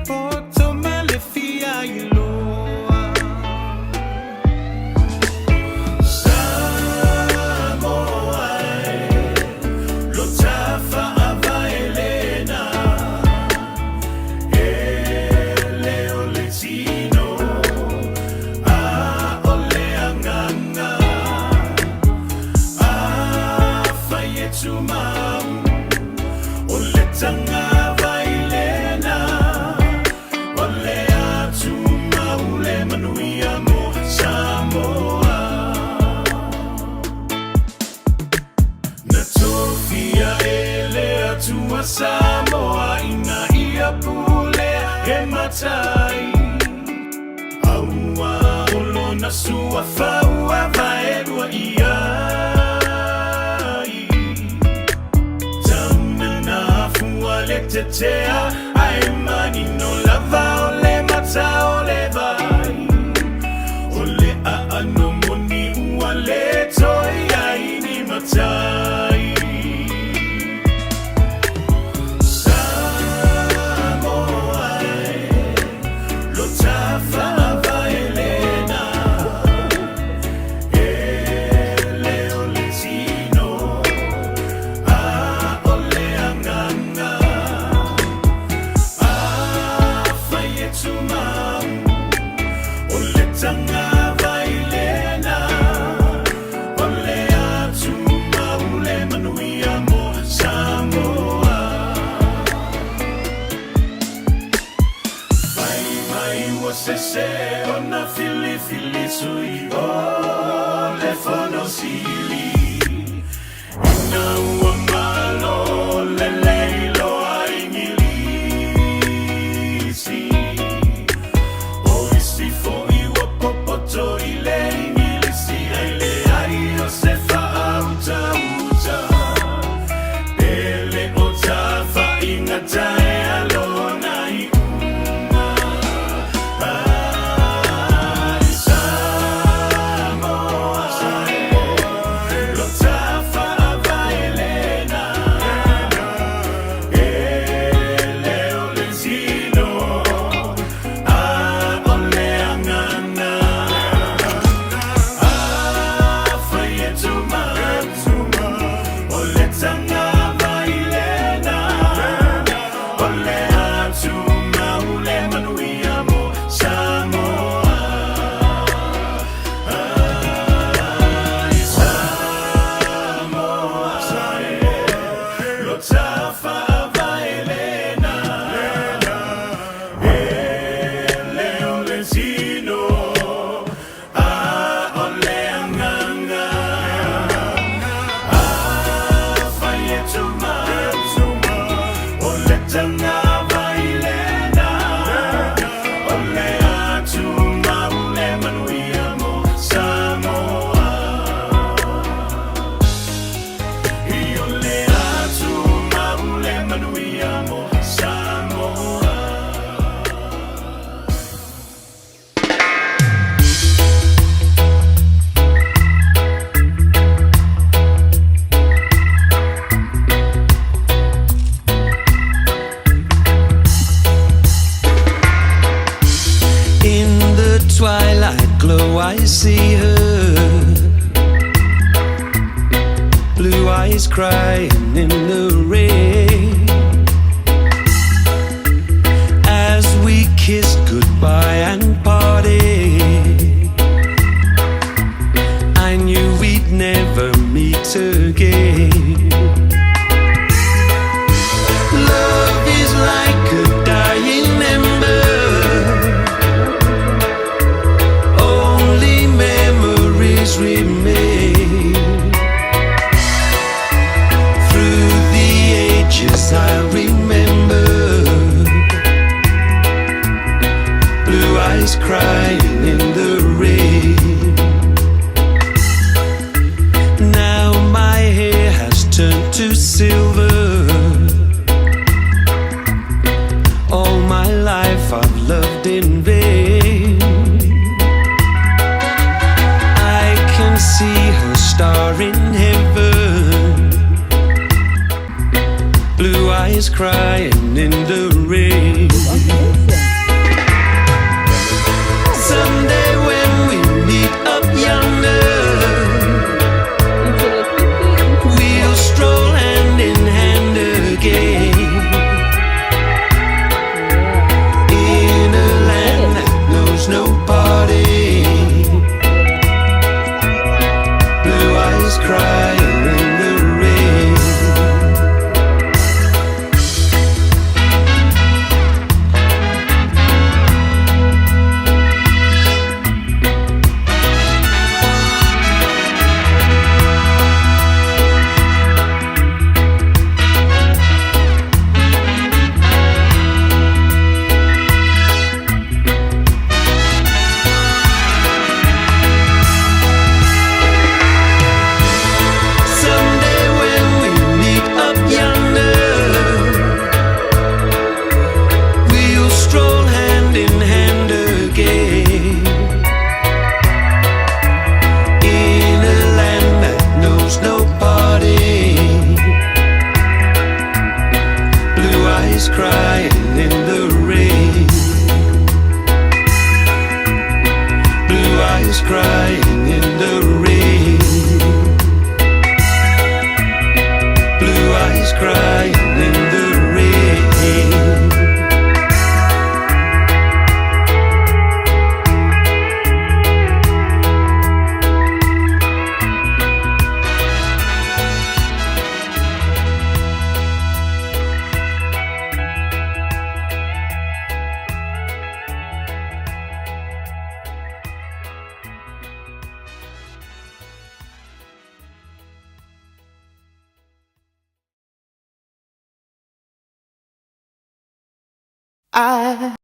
poto malefia iloa Samoa Lotafa avaelena Ele oletino A oleanganga A fayetumam Oletanga Samoa ina ia pulea e matai Aua olo na sua faua vaerua iai Tauna na fua le tetea Ai mani no lava ole mata ole vai Ole a ano moni ua le toi ai ni matai Se ona fili fili sui o le fono sili Ina ua malo le leilo a ingilisi O isi fo iwa popoto i le ingilisi Ai le ai o se fa auta uta Pele o tafa ingata e alona i Twilight glow, I see her blue eyes crying in the rain as we kissed goodbye and parted. I knew we'd never meet again. Love is like a dying ember, remain. Through the ages I remember blue eyes crying in the rain. Now my hair has turned to silver. All my life I've loved in vain. See her star in heaven, blue eyes crying in the rain. tears crying in the rain. I